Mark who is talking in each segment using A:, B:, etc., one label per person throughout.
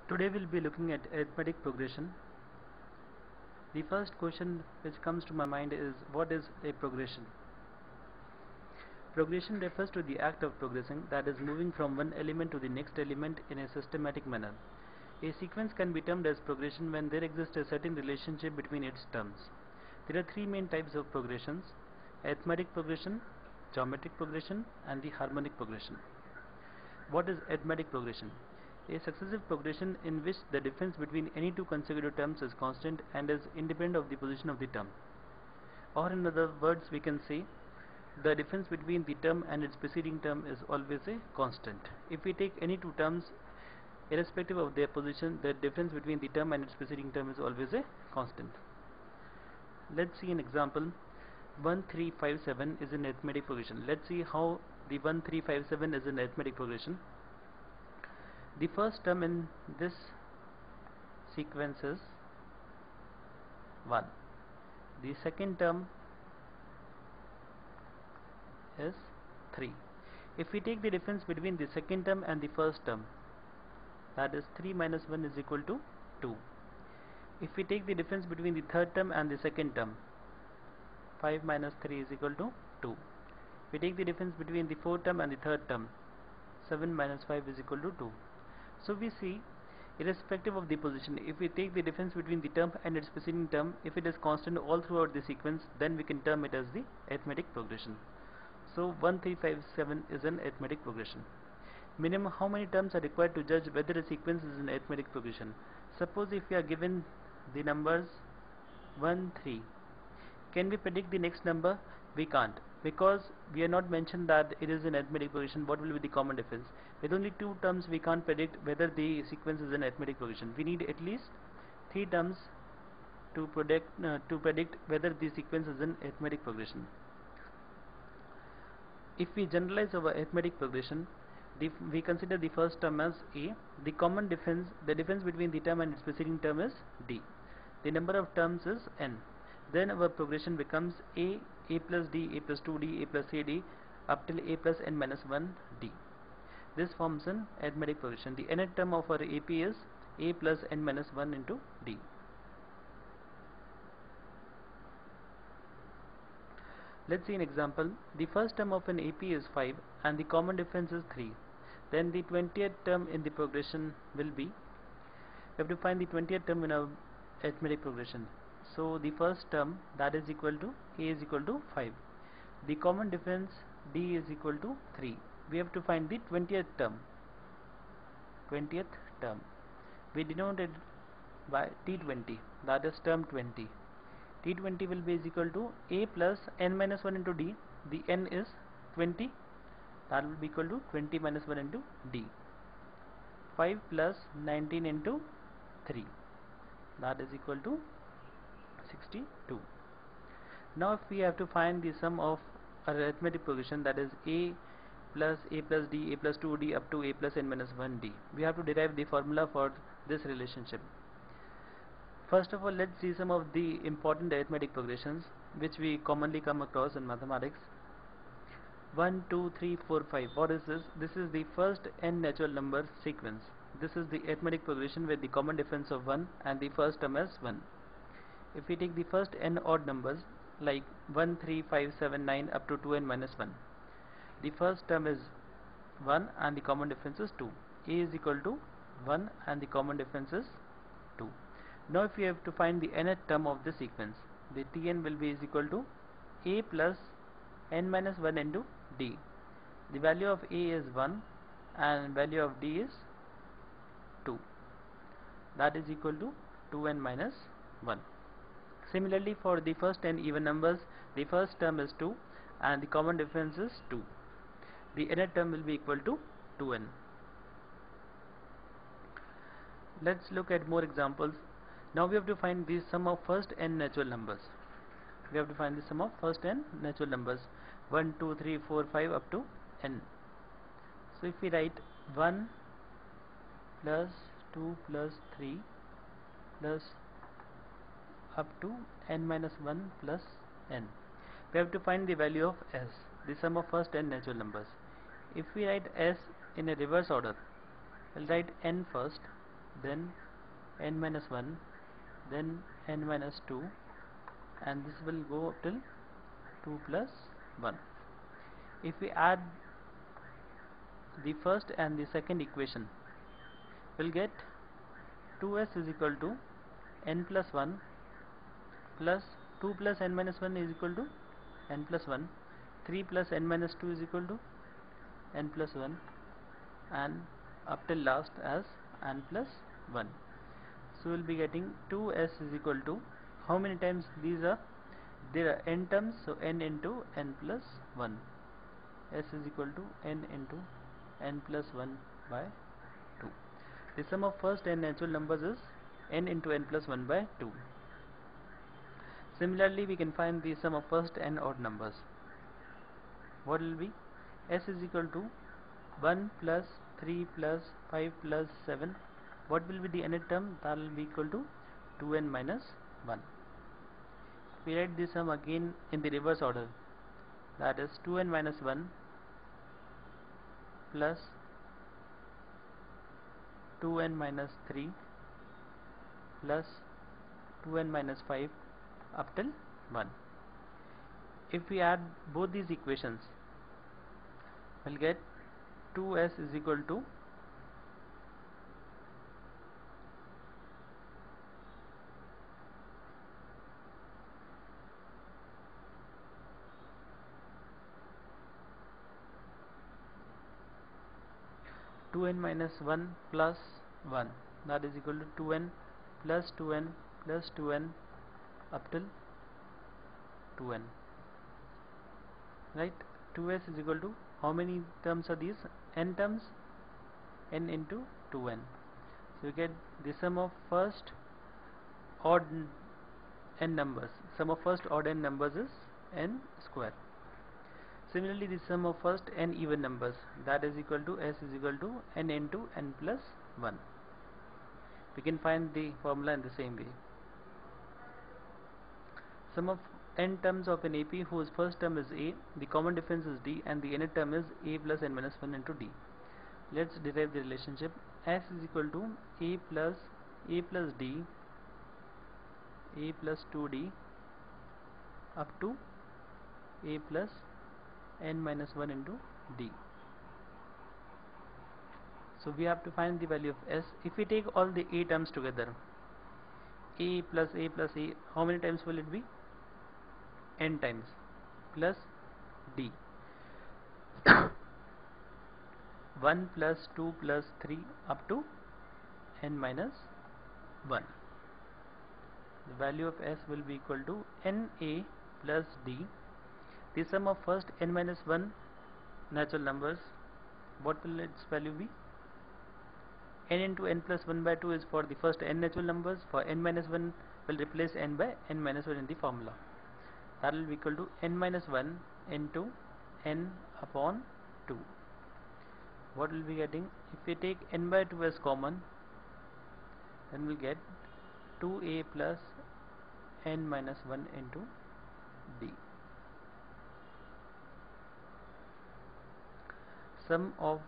A: Today we'll be looking at arithmetic progression. The first question which comes to my mind is, what is a progression? Progression refers to the act of progressing, that is moving from one element to the next element in a systematic manner. A sequence can be termed as progression when there exists a certain relationship between its terms. There are three main types of progressions: arithmetic progression, geometric progression, and the harmonic progression. What is arithmetic progression? A successive progression in which the difference between any two consecutive terms is constant and is independent of the position of the term. Or in other words, we can say the difference between the term and its preceding term is always a constant. If we take any two terms, irrespective of their position, the difference between the term and its preceding term is always a constant. Let's see an example. 1357 is an arithmetic progression. Let's see how the 1357 is an arithmetic progression. The first term in this sequence is 1. The second term is 3. If we take the difference between the second term and the first term, that is 3 minus 1 is equal to 2. If we take the difference between the third term and the second term, 5 minus 3 is equal to 2. If we take the difference between the fourth term and the third term, 7 minus 5 is equal to 2. So we see, irrespective of the position, if we take the difference between the term and its preceding term, if it is constant all throughout the sequence, then we can term it as the arithmetic progression. So 1357 is an arithmetic progression. Minimum how many terms are required to judge whether a sequence is an arithmetic progression? Suppose if we are given the numbers 1, 3, can we predict the next number? We can't, because we are not mentioned that it is an arithmetic progression. What will be the common difference? With only two terms we can't predict whether the sequence is an arithmetic progression. We need at least 3 terms to predict whether the sequence is an arithmetic progression. If we generalize our arithmetic progression, we consider the first term as A. The common difference, the difference between the term and its preceding term is D. The number of terms is N. Then our progression becomes A plus D, A plus 2D, A plus 3D, up till A plus N minus 1 D. This forms an arithmetic progression. The nth term of our AP is A plus N minus 1 into D. Let's see an example. The first term of an AP is 5 and the common difference is 3. Then the 20th term in the progression will be, we have to find the 20th term in our arithmetic progression. So the first term, that is equal to A is equal to 5. The common difference D is equal to 3. We have to find the 20th term. 20th term. We denote it by T20, that is term 20. T20 will be is equal to A plus N minus 1 into D. The N is 20. That will be equal to 20 minus 1 into D. 5 plus 19 into 3. That is equal to 62. Now if we have to find the sum of arithmetic progression, that is A plus D, A plus 2D up to A plus N minus 1D, we have to derive the formula for this relationship. First of all, let's see some of the important arithmetic progressions which we commonly come across in mathematics. 1, 2, 3, 4, 5. What is this? This is the first n natural number sequence. This is the arithmetic progression with the common difference of 1 and the first term as 1. If we take the first n odd numbers like 1, 3, 5, 7, 9 up to 2n minus 1, the first term is 1 and the common difference is 2. A is equal to 1 and the common difference is 2. Now if we have to find the nth term of the sequence, the Tn will be is equal to A plus N minus 1 into D. The value of A is 1 and value of D is 2. That is equal to 2n minus 1. Similarly, for the first n even numbers, the first term is 2 and the common difference is 2. The nth term will be equal to 2n. Let's look at more examples. Now we have to find the sum of first n natural numbers. We have to find the sum of first n natural numbers, 1, 2, 3, 4, 5 up to n. So if we write 1 plus 2 plus 3 plus up to n minus 1 plus n, we have to find the value of s, the sum of first n natural numbers. If we write s in a reverse order, we'll write n first, then n minus 1, then n minus 2, and this will go up till 2 plus 1. If we add the first and the second equation, we'll get 2s is equal to n plus 1 plus 2 plus n minus 1 is equal to n plus 1, 3 plus n minus 2 is equal to n plus 1, and up till last as n plus 1. So we'll be getting 2s is equal to, how many times these are? There are n terms, so n into n plus 1. S is equal to n into n plus 1 by 2. The sum of first n natural numbers is n into n plus 1 by 2. Similarly, we can find the sum of first n odd numbers. What will be? S is equal to 1 plus 3 plus 5 plus 7. What will be the nth term? That will be equal to 2n minus 1. We write this sum again in the reverse order. That is 2n minus 1 plus 2n minus 3 plus 2n minus 5 up till 1. If we add both these equations, we'll get 2s is equal to 2n minus 1 plus 1, that is equal to 2n plus 2n plus 2n up till 2n, right? 2s is equal to, how many terms are these? N terms, n into 2n. So we get the sum of first odd n numbers. Sum of first odd n numbers is n square. Similarly, the sum of first n even numbers, that is equal to, s is equal to n into n plus 1. We can find the formula in the same way. Sum of n terms of an AP whose first term is a, the common difference is d, and the nth term is a plus n minus 1 into d. Let's derive the relationship. S is equal to a plus d, a plus 2d up to a plus n minus 1 into d. So we have to find the value of s. If we take all the a terms together, a plus a plus a, how many times will it be? N times, plus d. 1 plus 2 plus 3 up to n minus 1. The value of s will be equal to na plus d. The sum of first n minus 1 natural numbers, what will its value be? N into n plus 1 by 2 is for the first n natural numbers. For n minus 1 will replace n by n minus 1 in the formula. That will be equal to n minus 1 into n upon 2. What will be getting? If we take n by 2 as common, then we'll get 2a plus n minus 1 into d. Sum of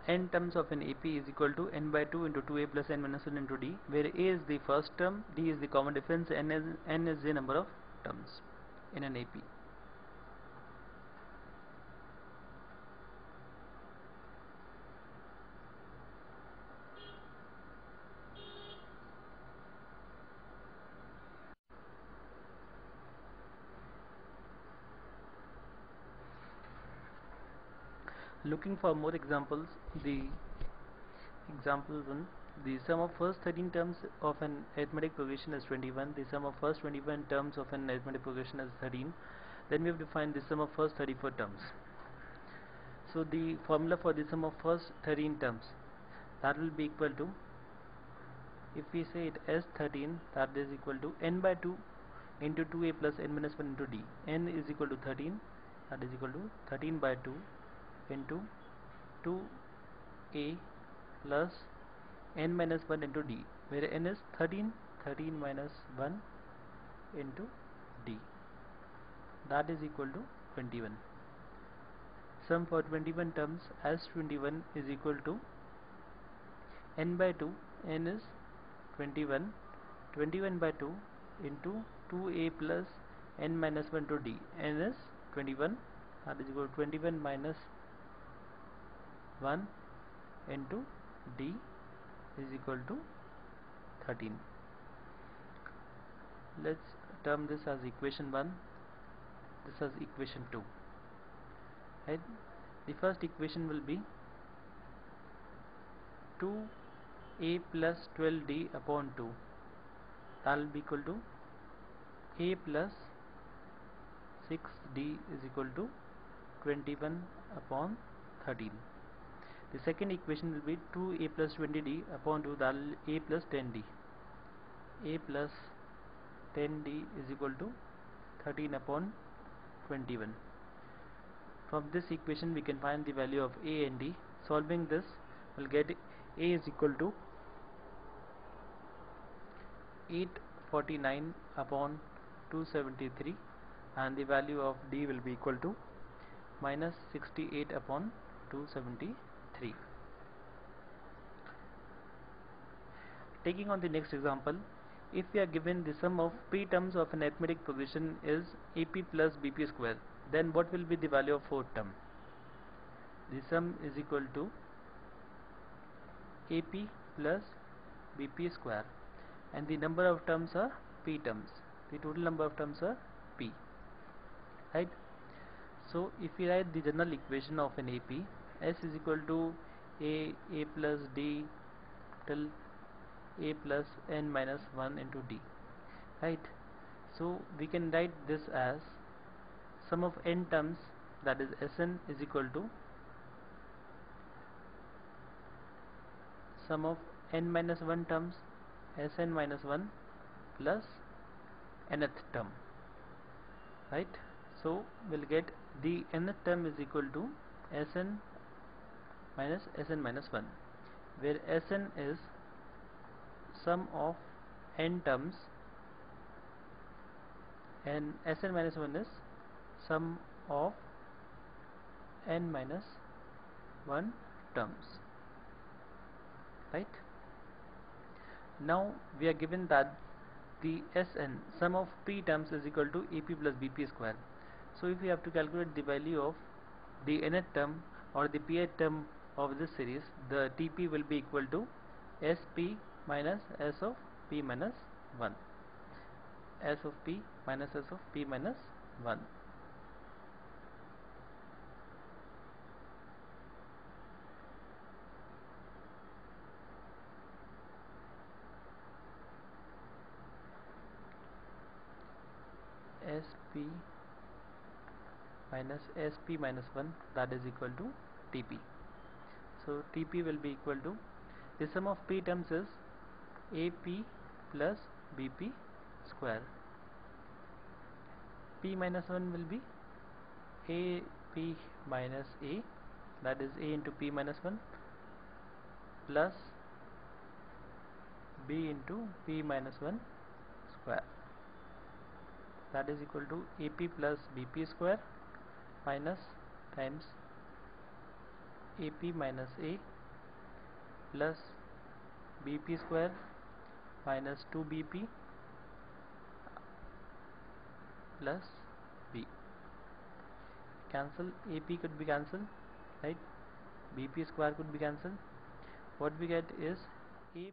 A: n terms of an AP is equal to n by 2 into 2a plus n minus 1 into d, where a is the first term, d is the common difference, n is the number of terms in an AP. Looking for more examples, the example 1, the sum of first 13 terms of an arithmetic progression is 21, the sum of first 21 terms of an arithmetic progression is 13. Then we have to find the sum of first 34 terms. So the formula for the sum of first 13 terms, that will be equal to, if we say it as 13, that is equal to n by 2 into 2a plus n minus 1 into d. N is equal to 13, that is equal to 13 by 2 into 2a plus n minus 1 into d, where n is 13 minus 1 into d, that is equal to 21. Sum for 21 terms as 21 is equal to n by 2, n is 21, 21 by 2 into 2a plus n minus 1 to d. N is 21, that is equal to 21 minus 1 into d is equal to 13. Let's term this as equation 1, this as equation 2. Right? The first equation will be 2a plus 12d upon 2, that will be equal to a plus 6d is equal to 21 upon 13. The second equation will be 2a plus 20d upon 2, that will be a plus 10d. A plus 10d is equal to 13 upon 21. From this equation we can find the value of a and d. Solving this, we'll get a is equal to 849 upon 273, and the value of d will be equal to minus 68 upon 273. Taking on the next example, if we are given the sum of p terms of an arithmetic progression is ap plus bp square, then what will be the value of fourth term? The sum is equal to ap plus bp square, and the number of terms are p terms. The total number of terms are p. Right? So if we write the general equation of an AP, S is equal to a plus d till a plus n minus 1 into d. Right? So we can write this as sum of n terms, that is Sn is equal to sum of n minus 1 terms, Sn minus 1 plus nth term. Right? So we'll get the nth term is equal to Sn minus Sn minus 1, where Sn is sum of n terms and Sn minus 1 is sum of n minus 1 terms. Right? Now we are given that the Sn, sum of p terms, is equal to ap plus bp square. So if we have to calculate the value of the nth term or the pth term of this series, the Tp will be equal to Sp minus S of p minus 1. S of p minus S of p minus 1. Sp minus Sp minus 1, that is equal to Tp. So Tp will be equal to, the sum of p terms is ap plus bp square. P minus 1 will be ap minus a, that is a into p minus 1 plus b into p minus 1 square, that is equal to ap plus bp square minus times ap minus a plus bp square minus 2bp plus b. Cancel, ap could be cancelled, right? Bp square could be cancelled. What we get is a